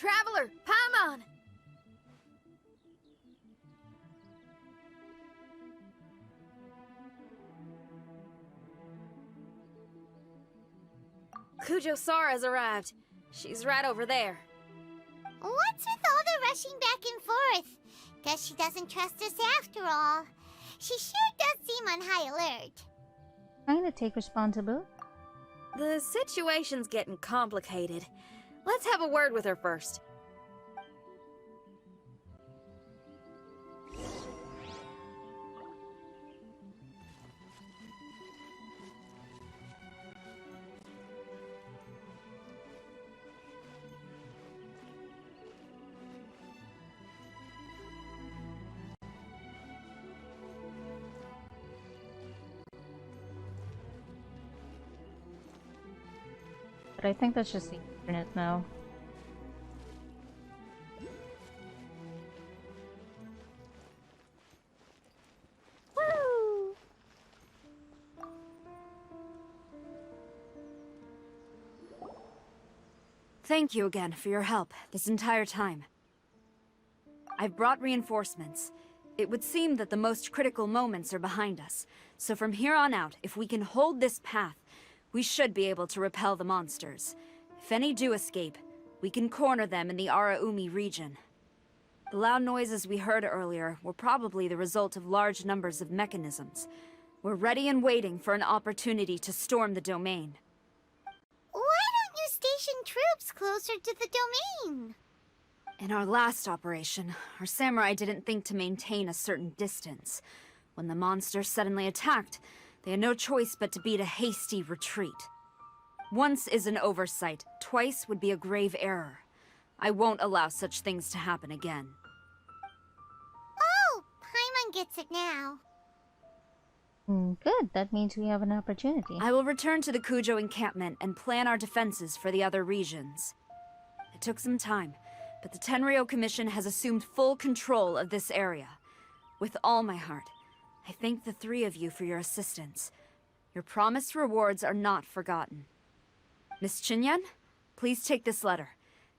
Traveler, Paimon! Kujo-Sara's arrived. She's right over there. What's with all the rushing back and forth? Guess she doesn't trust us after all. She sure does seem on high alert. Trying to take responsibility. The situation's getting complicated. Let's have a word with her first. But I think that's just the internet now. Woo! Thank you again for your help this entire time. I've brought reinforcements. It would seem that the most critical moments are behind us, so from here on out, if we can hold this path, we should be able to repel the monsters. If any do escape, we can corner them in the Araumi region. The loud noises we heard earlier were probably the result of large numbers of mechanisms. We're ready and waiting for an opportunity to storm the domain. Why don't you station troops closer to the domain? In our last operation, our samurai didn't think to maintain a certain distance. When the monsters suddenly attacked, they had no choice but to beat a hasty retreat. Once is an oversight, twice would be a grave error. I won't allow such things to happen again. Oh, Paimon gets it now. Good, that means we have an opportunity. I will return to the Kujo encampment and plan our defenses for the other regions. It took some time, but the Tenryou Commission has assumed full control of this area. With all my heart, I thank the three of you for your assistance. Your promised rewards are not forgotten. Miss Chinyan, please take this letter.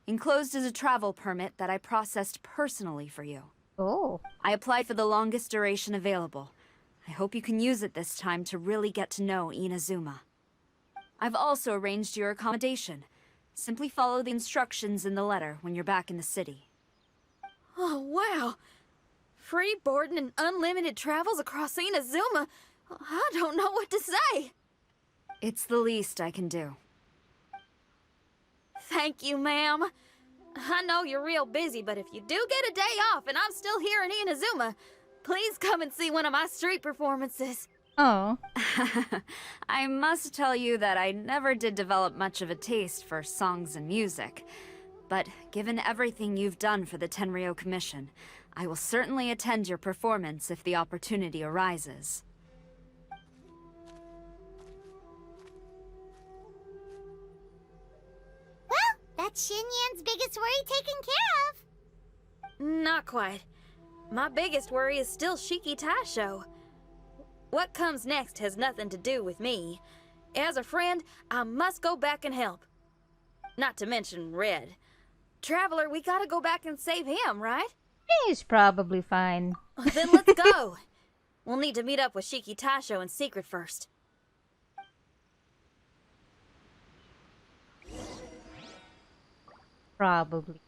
Enclosed is a travel permit that I processed personally for you. Oh. I applied for the longest duration available. I hope you can use it this time to really get to know Inazuma. I've also arranged your accommodation. Simply follow the instructions in the letter when you're back in the city. Oh, wow! Free boarding and unlimited travels across Inazuma? I don't know what to say. It's the least I can do. Thank you, ma'am. I know you're real busy, but if you do get a day off and I'm still here in Inazuma, please come and see one of my street performances. Oh. I must tell you that I never did develop much of a taste for songs and music. But given everything you've done for the Tenryou Commission, I will certainly attend your performance if the opportunity arises. Well, that's Xinyan's biggest worry taken care of. Not quite. My biggest worry is still Shiki Taisho. What comes next has nothing to do with me. As a friend, I must go back and help. Not to mention Red. Traveler, we gotta go back and save him, right? He's probably fine. Then let's go. We'll need to meet up with Shiki Taisho in secret first. Probably.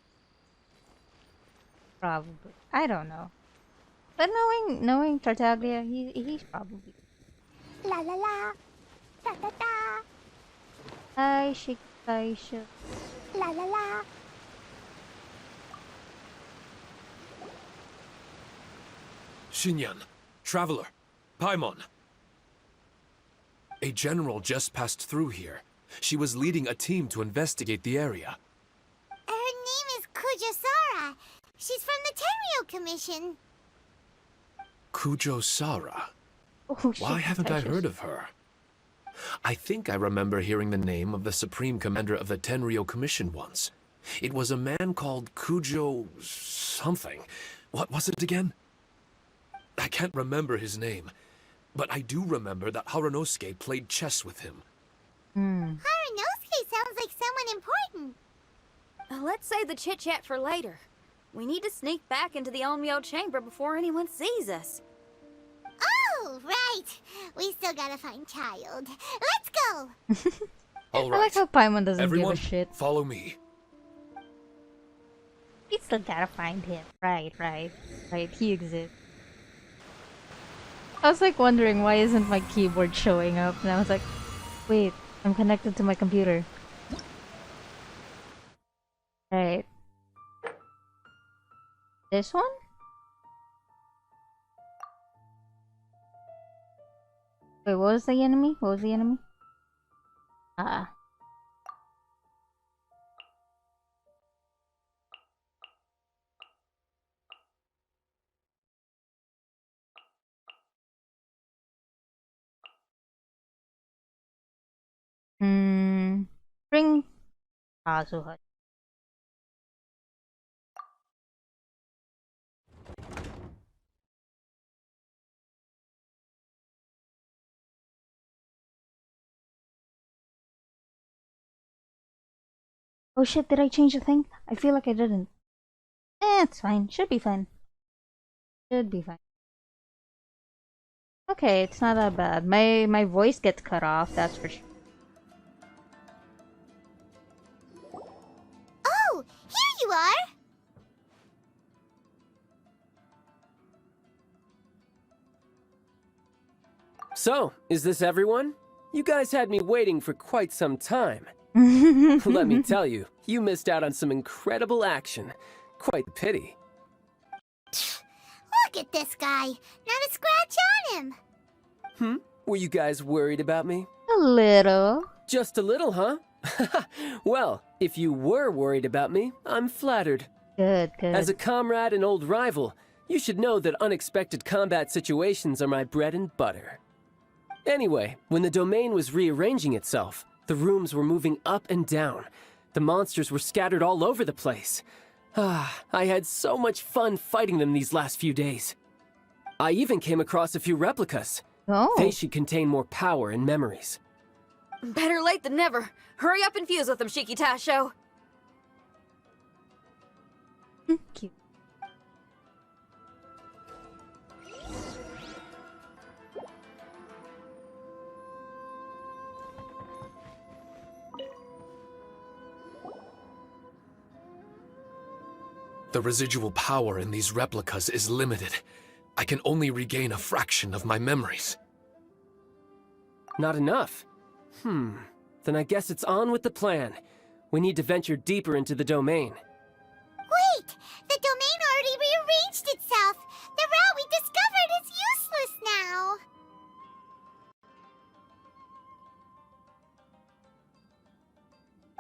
Probably. I don't know. But knowing Tartaglia, he's probably. La la la. Da da da. Hi, Shikaisha. La la la. Xinyan, Traveler, Paimon. A general just passed through here. She was leading a team to investigate the area. Her name is Kujo-Sara. She's from the Tenryou Commission. Kujo-Sara? Oh, Why haven't I Shikaisha. heard of her? I think I remember hearing the name of the Supreme Commander of the Tenryou Commission once. It was a man called Kujo... something. What was it again? I can't remember his name, but I do remember that Haranosuke played chess with him. Haranosuke sounds like someone important. Let's save the chit-chat for later. We need to sneak back into the Onmyo chamber before anyone sees us. Oh, right. We still gotta find Child. Let's go. All I like right. how Paimon doesn't Everyone, give a shit. follow me. We still gotta find him. Right. He exists. I was like wondering why isn't my keyboard showing up, and I was like, wait, I'm connected to my computer. Right. This one? Wait, what was the enemy? What was the enemy? Ah. Bring Kazuha. Oh shit, did I change the thing? I feel like I didn't. It's fine. Should be fine. Should be fine. Okay, it's not that bad. My voice gets cut off, that's for sure. Oh, here you are. So, is this everyone? You guys had me waiting for quite some time. Let me tell you, you missed out on some incredible action. Quite the pity. Look at this guy. Not a scratch on him. Were you guys worried about me? A little. Just a little, huh? Well, if you were worried about me, I'm flattered. Good. As a comrade and old rival, you should know that unexpected combat situations are my bread and butter. Anyway, when the domain was rearranging itself, the rooms were moving up and down. The monsters were scattered all over the place. I had so much fun fighting them these last few days. I even came across a few replicas. Oh. They should contain more power and memories. Better late than never. Hurry up and fuse with them, Shiki Tasho. Cute. The residual power in these replicas is limited. I can only regain a fraction of my memories. Not enough? Then I guess it's on with the plan. We need to venture deeper into the domain. Wait, the domain already rearranged itself. The route we discovered is useless now.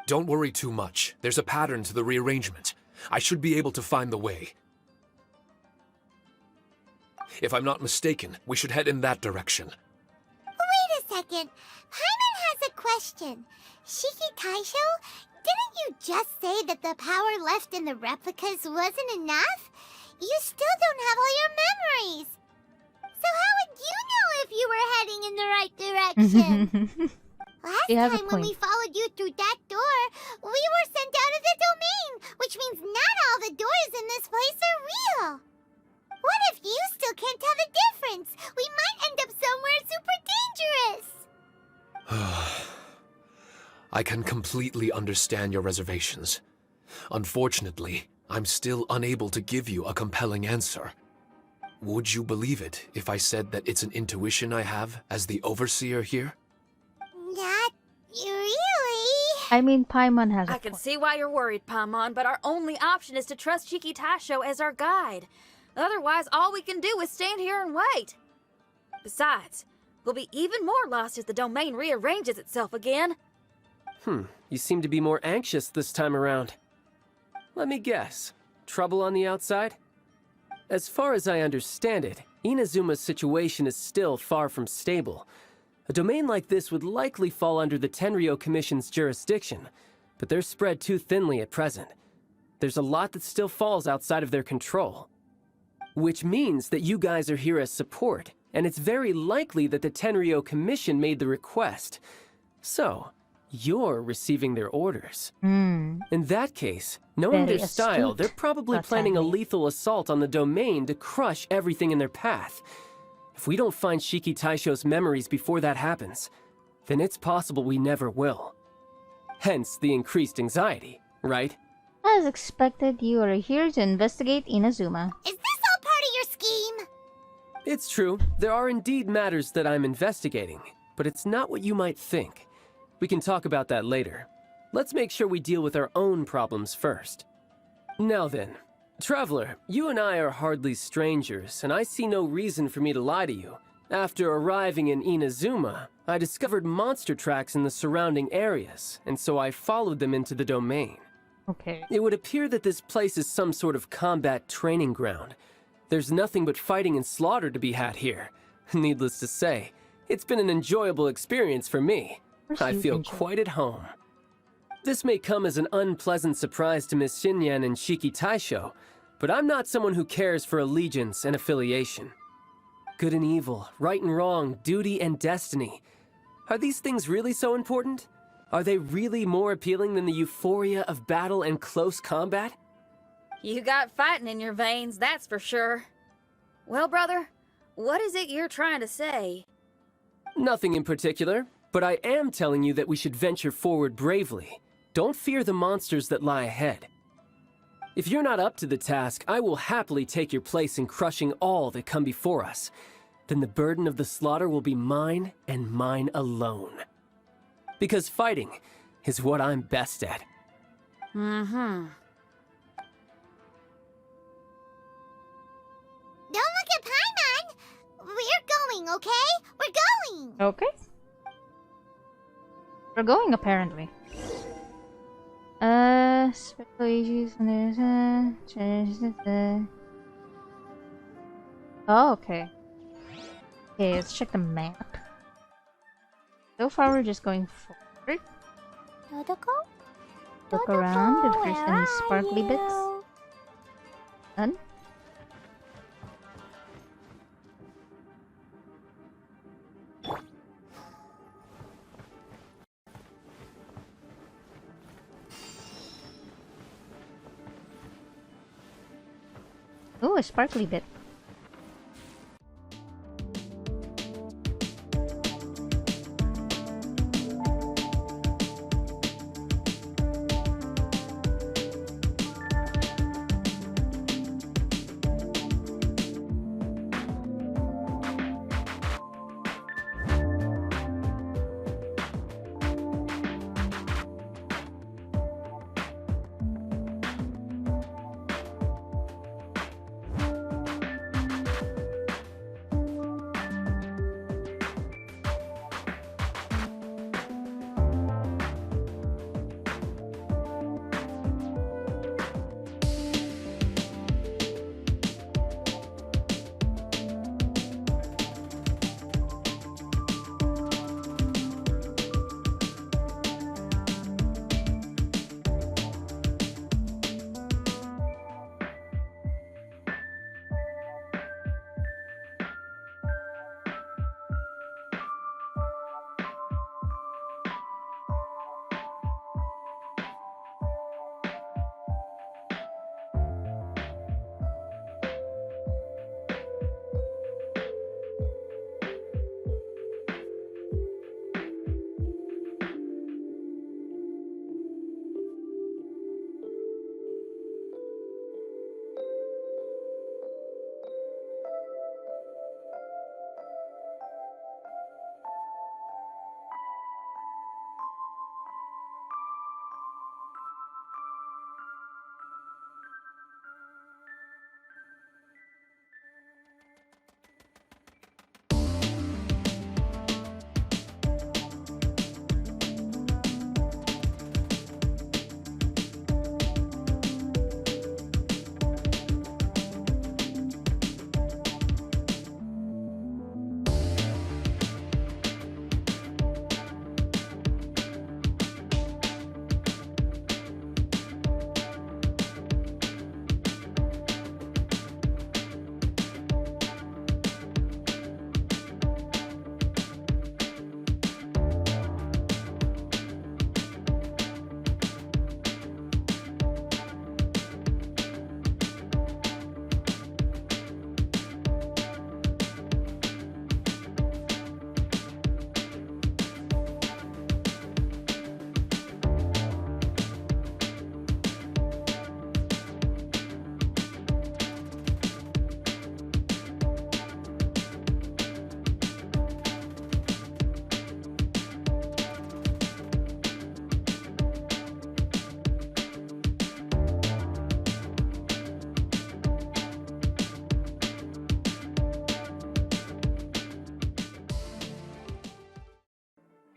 Don't worry too much. There's a pattern to the rearrangement. I should be able to find the way. If I'm not mistaken, we should head in that direction. Wait a second. Paimon has a question. Shiki Taisho, didn't you just say that the power left in the replicas wasn't enough? You still don't have all your memories. So how would you know if you were heading in the right direction? Last You have a time when we point. followed you through that door, we were sent out of the domain, which means not all the doors in this place are real. What if you still can't tell the difference? We might end up somewhere super dangerous. I can completely understand your reservations. Unfortunately, I'm still unable to give you a compelling answer. Would you believe it if I said that it's an intuition I have as the overseer here? Not really. I mean, Paimon has a I can point. see why you're worried, Paimon, but our only option is to trust Shiki Tasho as our guide. Otherwise, all we can do is stand here and wait. Besides, we'll be even more lost if the domain rearranges itself again. You seem to be more anxious this time around. Let me guess. Trouble on the outside? As far as I understand it, Inazuma's situation is still far from stable. A domain like this would likely fall under the Tenryou Commission's jurisdiction, but they're spread too thinly at present. There's a lot that still falls outside of their control. Which means that you guys are here as support, and it's very likely that the Tenryou Commission made the request. So, you're receiving their orders. Hmm. In that case, knowing Very their style, astute. they're probably That's planning a handy. lethal assault on the domain to crush everything in their path. If we don't find Shiki Taisho's memories before that happens, then it's possible we never will. Hence the increased anxiety, right? As expected, you are here to investigate Inazuma. Is this all part of your scheme? It's true, there are indeed matters that I'm investigating, but it's not what you might think. We can talk about that later. Let's make sure we deal with our own problems first. Now then, Traveler, you and I are hardly strangers, and I see no reason for me to lie to you. After arriving in Inazuma, I discovered monster tracks in the surrounding areas, and so I followed them into the domain. Okay. It would appear that this place is some sort of combat training ground. There's nothing but fighting and slaughter to be had here. Needless to say, it's been an enjoyable experience for me. I feel quite at home. This may come as an unpleasant surprise to Miss Xinyan and Shiki Taisho, but I'm not someone who cares for allegiance and affiliation. Good and evil, right and wrong, duty and destiny. Are these things really so important? Are they really more appealing than the euphoria of battle and close combat? You got fighting in your veins, that's for sure. Well, brother, what is it you're trying to say? Nothing in particular, but I am telling you that we should venture forward bravely. Don't fear the monsters that lie ahead. If you're not up to the task, I will happily take your place in crushing all that come before us. Then the burden of the slaughter will be mine and mine alone. Because fighting is what I'm best at. Mm-hmm. Don't look at Paimon! We're going, okay? We're going! Okay. We're going, apparently. Special issues and there's Oh, okay. Okay, let's check the map. So far, we're just going forward. Totoko? Look around if there's any sparkly bits. None? Ooh, a sparkly bit.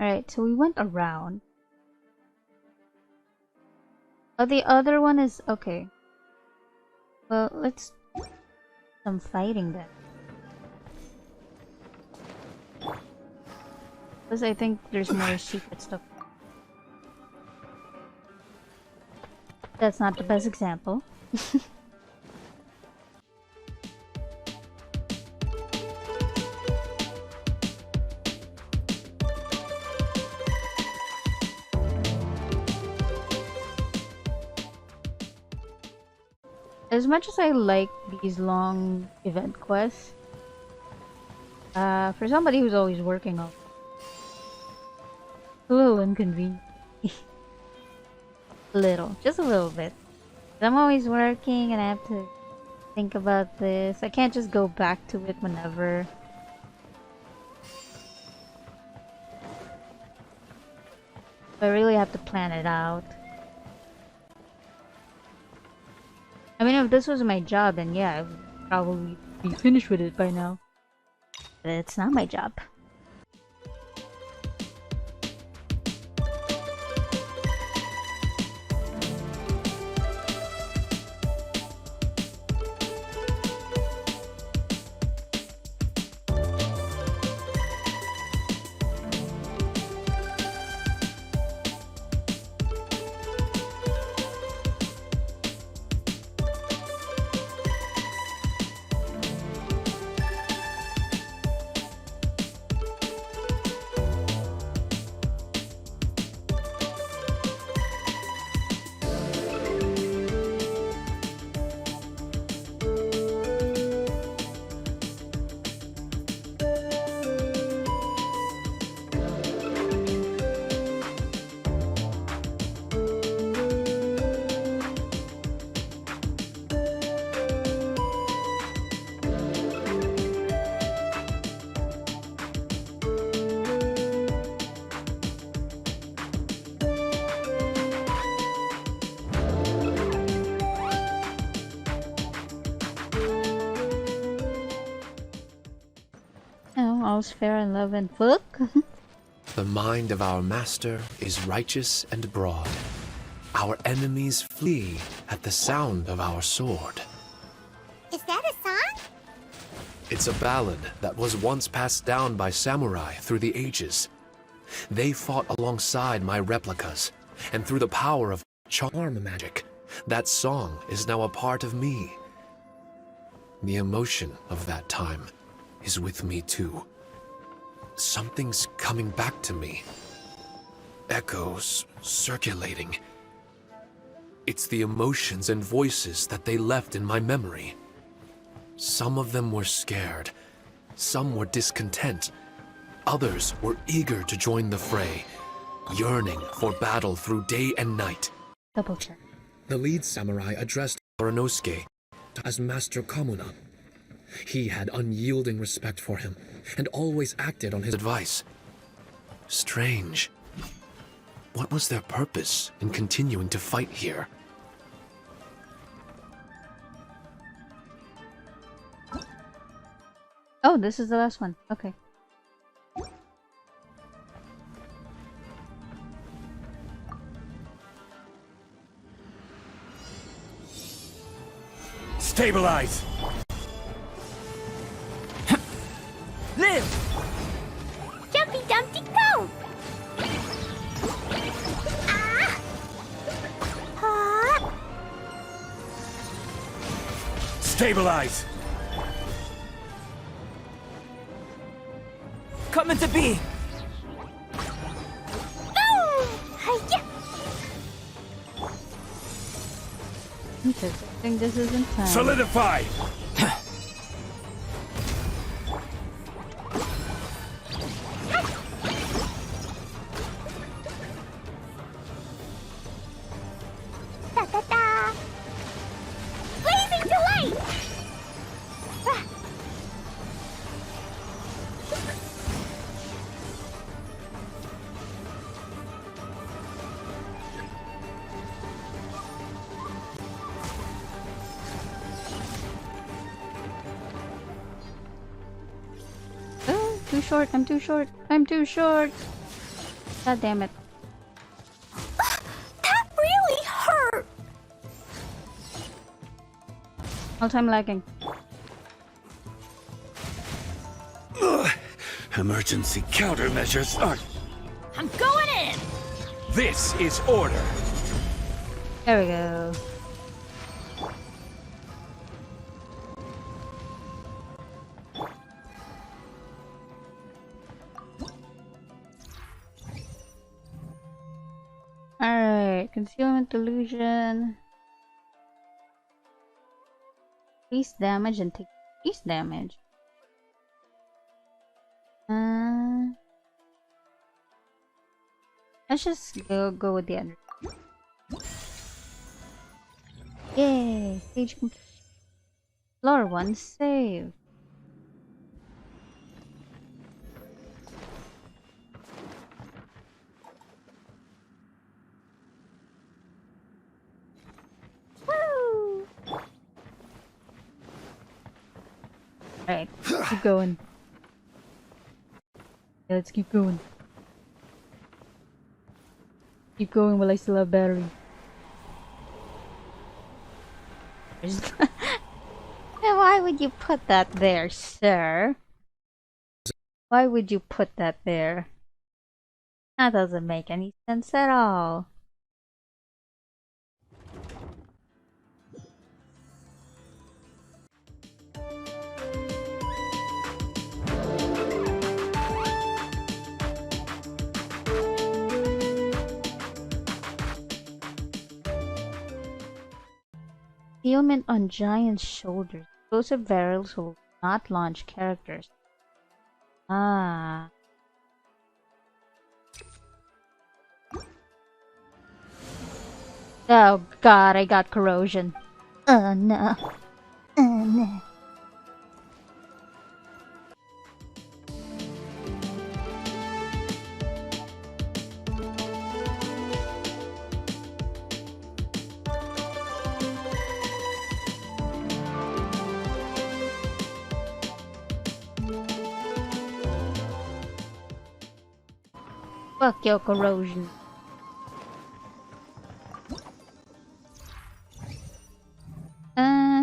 Alright, so we went around. Oh, the other one is... okay. Well, let's... some fighting then. Because I think there's more secret stuff. That's not the best example. As much as I like these long event quests, for somebody who's always working on, a little inconvenient. Just a little bit. I'm always working and I have to think about this. I can't just go back to it whenever. I really have to plan it out. I mean, if this was my job, then yeah, I would probably be finished with it by now. But it's not my job. All's fair in love and book. The mind of our master is righteous and broad. Our enemies flee at the sound of our sword. Is that a song? It's a ballad that was once passed down by samurai through the ages. They fought alongside my replicas, and through the power of charm magic, that song is now a part of me. The emotion of that time is with me too. Something's coming back to me. Echoes circulating. It's the emotions and voices that they left in my memory. Some of them were scared. Some were discontent. Others were eager to join the fray, yearning for battle through day and night. Double check. The lead samurai addressed Orinosuke as Master Kamuna. He had unyielding respect for him, and always acted on his advice. Strange. What was their purpose in continuing to fight here? Oh, this is the last one. Okay. Stabilize! Live! Jumpy Dumpty go! Ah! Ah! Stabilize! Coming to be! Boom! Hi-ya! Interesting. I think this isn't time. Solidify! Da-da-da! Blazing delight! Ah. Oh, too short. I'm too short. I'm too short. God damn it. That really hurt! All time lagging. Emergency countermeasures are... I'm going in! This is order. There we go. Alright, concealment illusion. Increase damage and take increase damage. Let's just go with the other. Yay! Stage complete. Floor 1 save. Woo! Alright, keep going. Yeah, let's keep going. Keep going while I still have battery. Why would you put that there, sir? Why would you put that there? That doesn't make any sense at all. Concealment on giant's shoulders. Explosive barrels will not launch characters. Ah. Oh god, I got corrosion. Oh no. Oh no. Fuck your corrosion.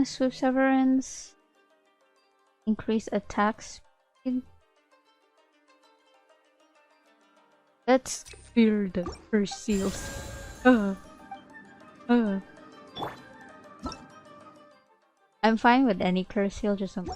Swift severance. Increase attack speed. Let's clear the first seals. I'm fine with any curse seal, just some.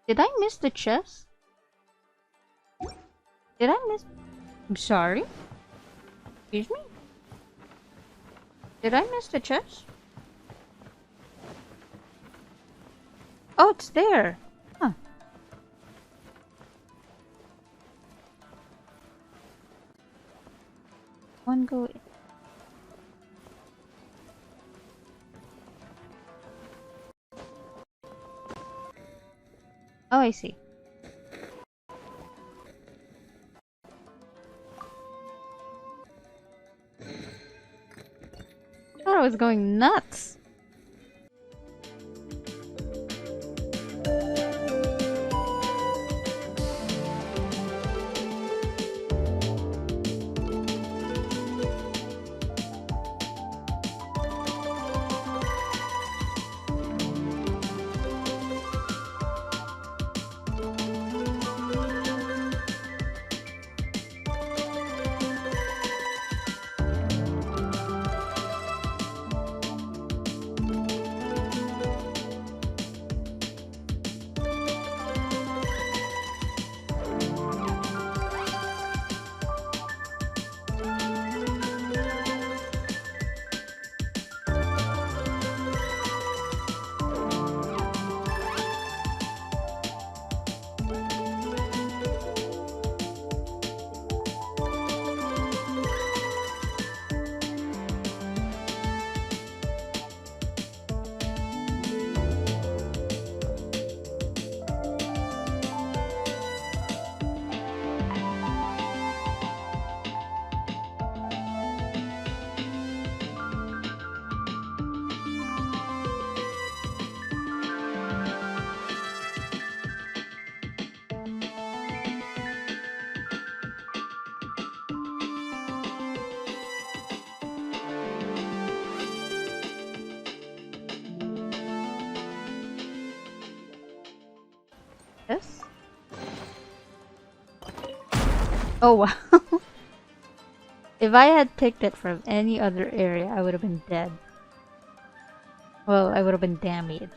Did I miss the chest? Did I miss? I'm sorry. Excuse me? Did I miss the chest? Oh, it's there. Huh. One go in. Oh, I see. I thought I was going nuts. This? Oh wow. If I had picked it from any other area, I would have been dead. Well, I would have been damaged.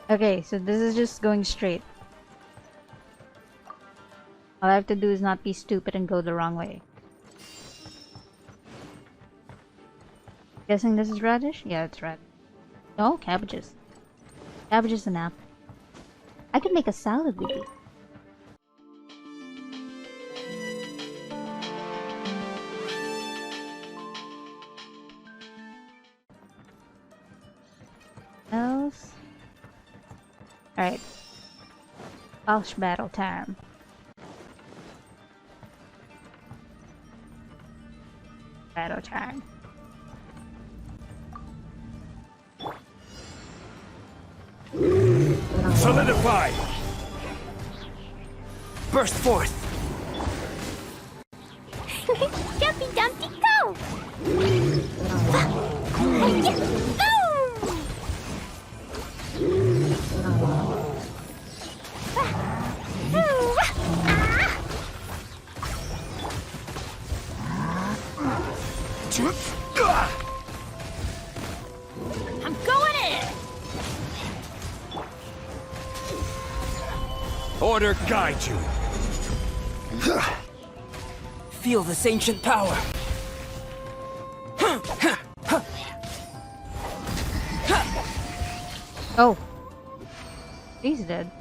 Okay, so this is just going straight. All I have to do is not be stupid and go the wrong way. Guessing this is radish? Yeah, it's radish. No, cabbages. Cabbages and apple. I could make a salad with these. Else? Alright. Boss battle time. Battle time. Solidify! Burst forth! Jumpy Dumpty, go! I'm going in! Order guide you. Feel this ancient power. Oh. He's dead.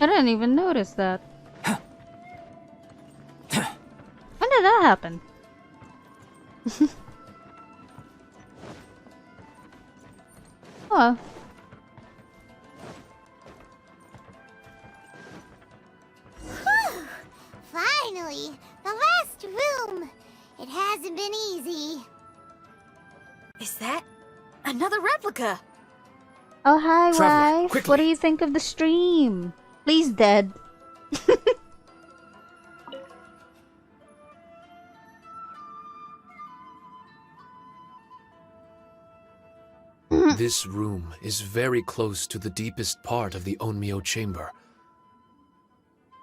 I didn't even notice that. When did that happen? Oh. Finally, the last room. It hasn't been easy. Is that another replica? Oh, hi, Traveler, wife. quickly. What do you think of the stream? Please, dead. This room is very close to the deepest part of the Onmyo chamber.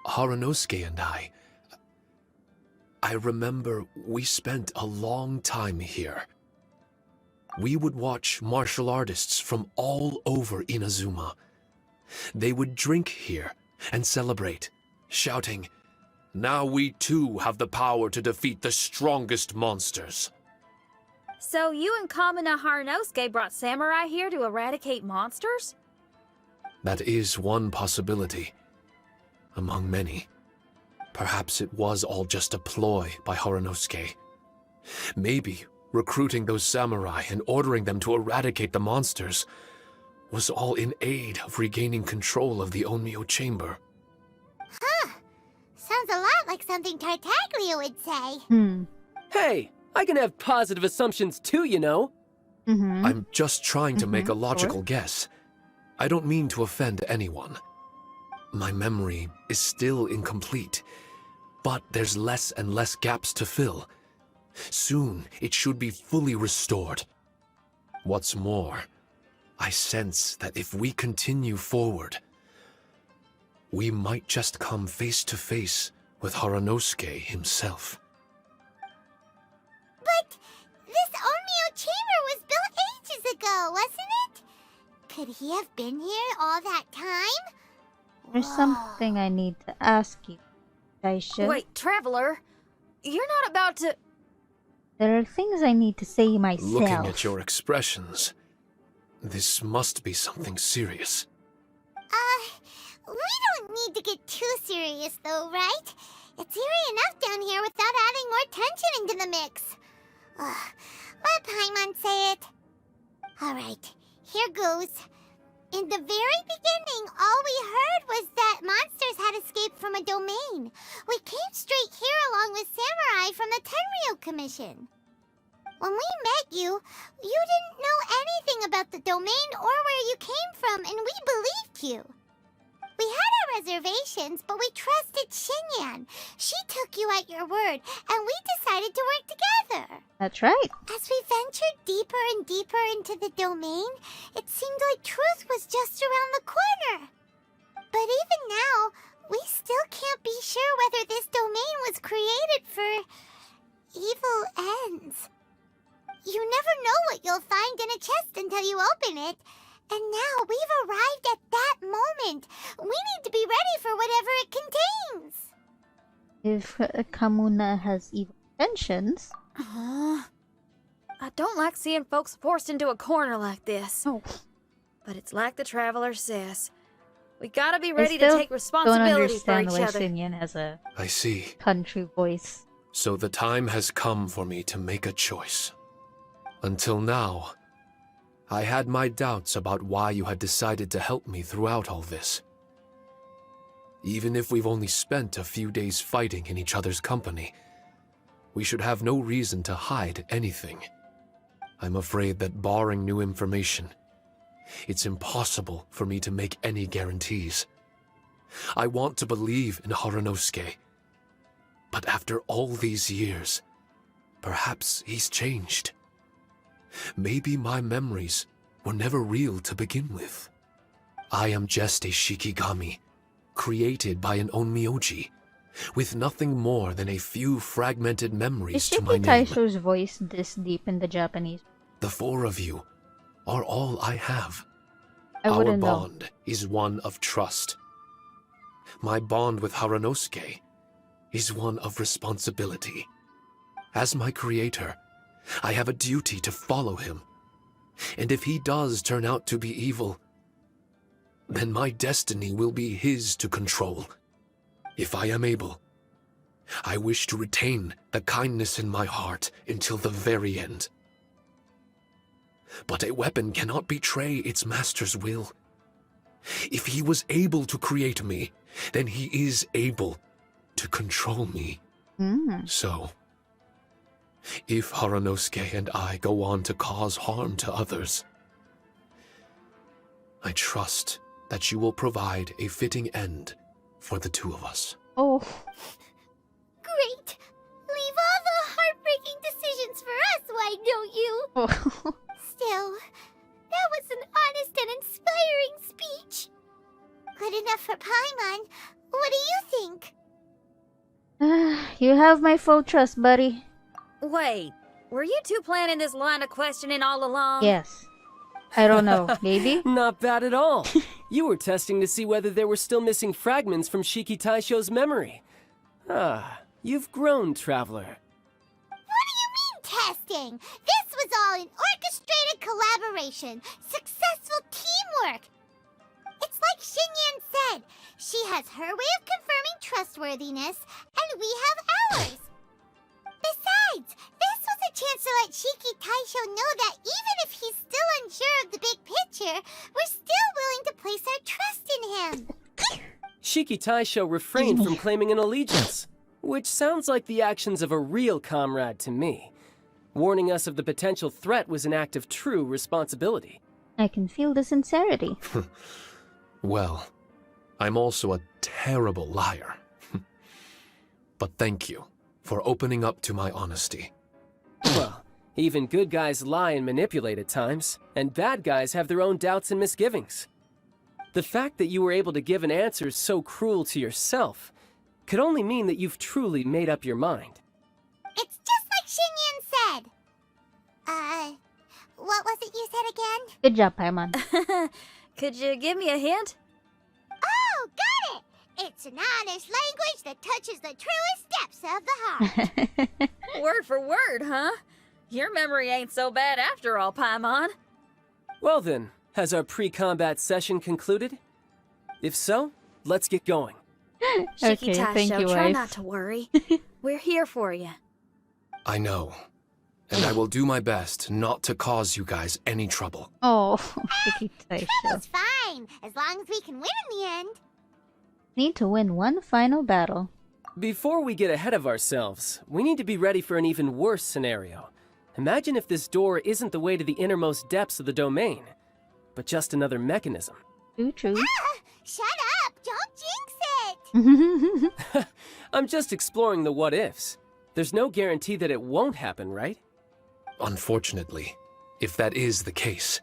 Harunosuke and I remember we spent a long time here. We would watch martial artists from all over Inazuma. They would drink here and celebrate, shouting, "Now we too have the power to defeat the strongest monsters." So you and Kamina Harunosuke brought samurai here to eradicate monsters? That is one possibility, among many. Perhaps it was all just a ploy by Harunosuke. Maybe recruiting those samurai and ordering them to eradicate the monsters was all in aid of regaining control of the Onmyo chamber. Huh. Sounds a lot like something Tartaglia would say. Hey, I can have positive assumptions too, you know. I'm just trying to make a logical guess. I don't mean to offend anyone. My memory is still incomplete, but there's less and less gaps to fill. Soon, it should be fully restored. What's more, I sense that if we continue forward, we might just come face to face with Harunosuke himself. But this Onmyo chamber was built ages ago, wasn't it? Could he have been here all that time? There's something I need to ask you, Daisha. Wait, Traveler, you're not about to... There are things I need to say myself. Looking at your expressions, this must be something serious. We don't need to get too serious though, right? It's eerie enough down here without adding more tension into the mix. Let Paimon say it. Alright, here goes. In the very beginning, all we heard was that monsters had escaped from a domain. We came straight here along with samurai from the Tenryou Commission. When we met you, you didn't know anything about the domain or where you came from, and we believed you. We had our reservations, but we trusted Xinyan. She took you at your word, and we decided to work together. That's right. As we ventured deeper and deeper into the domain, it seemed like truth was just around the corner. But even now, we still can't be sure whether this domain was created for evil ends. You never know what you'll find in a chest until you open it. And now we've arrived at that moment. We need to be ready for whatever it contains. If Kamuna has evil intentions... I don't like seeing folks forced into a corner like this. Oh. But it's like the Traveler says. We gotta be ready to take don't responsibility for understand each why other. Xinyan has a I see. country voice. So the time has come for me to make a choice. Until now, I had my doubts about why you had decided to help me throughout all this. Even if we've only spent a few days fighting in each other's company, we should have no reason to hide anything. I'm afraid that barring new information, it's impossible for me to make any guarantees. I want to believe in Harunosuke, but after all these years, perhaps he's changed. Maybe my memories were never real to begin with. I am just a Shikigami, created by an Onmyoji, with nothing more than a few fragmented memories Is to my Shiki name. Taisho's voice this deep in the Japanese? The four of you are all I have. I Our wouldn't know. bond is one of trust. My bond with Harunosuke is one of responsibility. As my creator, I have a duty to follow him. And if he does turn out to be evil, then my destiny will be his to control. If I am able, I wish to retain the kindness in my heart until the very end. But a weapon cannot betray its master's will. If he was able to create me, then he is able to control me. So, if Harunosuke and I go on to cause harm to others, I trust that you will provide a fitting end for the two of us. Oh, Great! Leave all the heartbreaking decisions for us, why don't you? oh. Still, that was an honest and inspiring speech. Good enough for Paimon. What do you think? You have my full trust, buddy. Wait, were you two planning this line of questioning all along? Yes. I don't know. Maybe? Not bad at all. You were testing to see whether there were still missing fragments from Shiki Taisho's memory. Ah, you've grown, Traveler. What do you mean, testing? This was all an orchestrated collaboration. Successful teamwork. It's like Xinyan said. She has her way of confirming trustworthiness, and we have ours. Besides, this was a chance to let Shiki Taisho know that even if he's still unsure of the big picture, we're still willing to place our trust in him. Shiki Taisho refrained from claiming an allegiance, which sounds like the actions of a real comrade to me. Warning us of the potential threat was an act of true responsibility. I can feel the sincerity. Well, I'm also a terrible liar. But thank you for opening up to my honesty. Well, even good guys lie and manipulate at times, and bad guys have their own doubts and misgivings. The fact that you were able to give an answer so cruel to yourself could only mean that you've truly made up your mind. It's just like Xinyan said. What was it you said again? Good job, Paimon. Could you give me a hint? Oh, got it! It's an honest language that touches the truest depths of the heart. Word for word, huh? Your memory ain't so bad after all, Paimon. Well then, has our pre-combat session concluded? If so, let's get going. Okay, thank you, try wife. not to worry. We're here for you. I know. And I will do my best not to cause you guys any trouble. Oh, Shiki Taisho. It's fine, as long as we can win in the end. Need to win one final battle. Before we get ahead of ourselves, we need to be ready for an even worse scenario. Imagine if this door isn't the way to the innermost depths of the domain, but just another mechanism. True. Shut up! Don't jinx I'm just exploring the what-ifs. There's no guarantee that it won't happen, right? Unfortunately, if that is the case,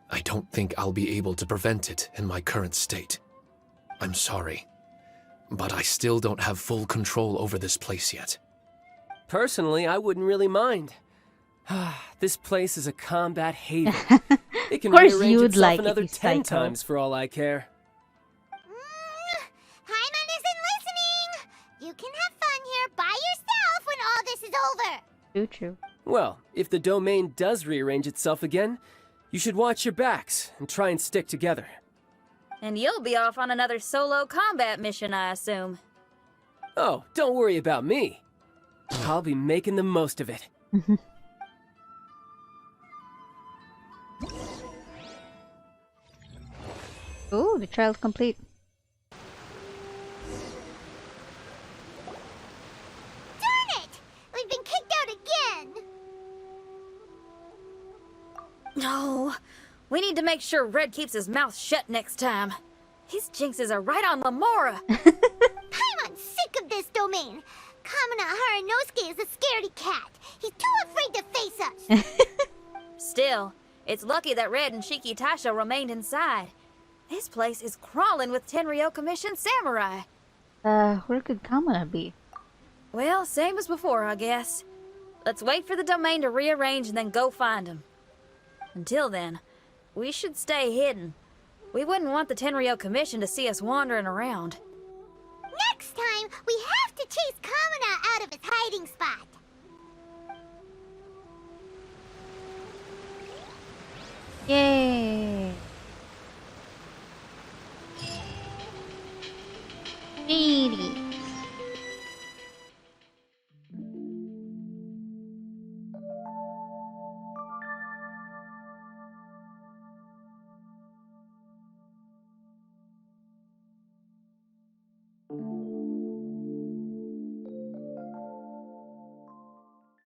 I don't think I'll be able to prevent it in my current state. I'm sorry, but I still don't have full control over this place yet. Personally, I wouldn't really mind. This place is a combat haven. It can Of course rearrange you'd itself like it, another you 10 psycho. times for all I care. Paimon isn't listening! You can have fun here by yourself when all this is over! True. Well, if the domain does rearrange itself again, you should watch your backs and try and stick together. And you'll be off on another solo combat mission, I assume. Oh, don't worry about me. I'll be making the most of it. Ooh, the trial's complete. Darn it! We've been kicked out again! No, we need to make sure Red keeps his mouth shut next time. His jinxes are right on Lamora. Paimon's sick of this domain! Kamina Haranosuke is a scaredy cat. He's too afraid to face us! Still, it's lucky that Red and Shiki Taisho remained inside. This place is crawling with Tenryo commissioned samurai. Where could Kamina be? Well, same as before, I guess. Let's wait for the domain to rearrange and then go find him. Until then, we should stay hidden. We wouldn't want the Tenryo Commission to see us wandering around. Next time, we have to chase Kamina out of his hiding spot!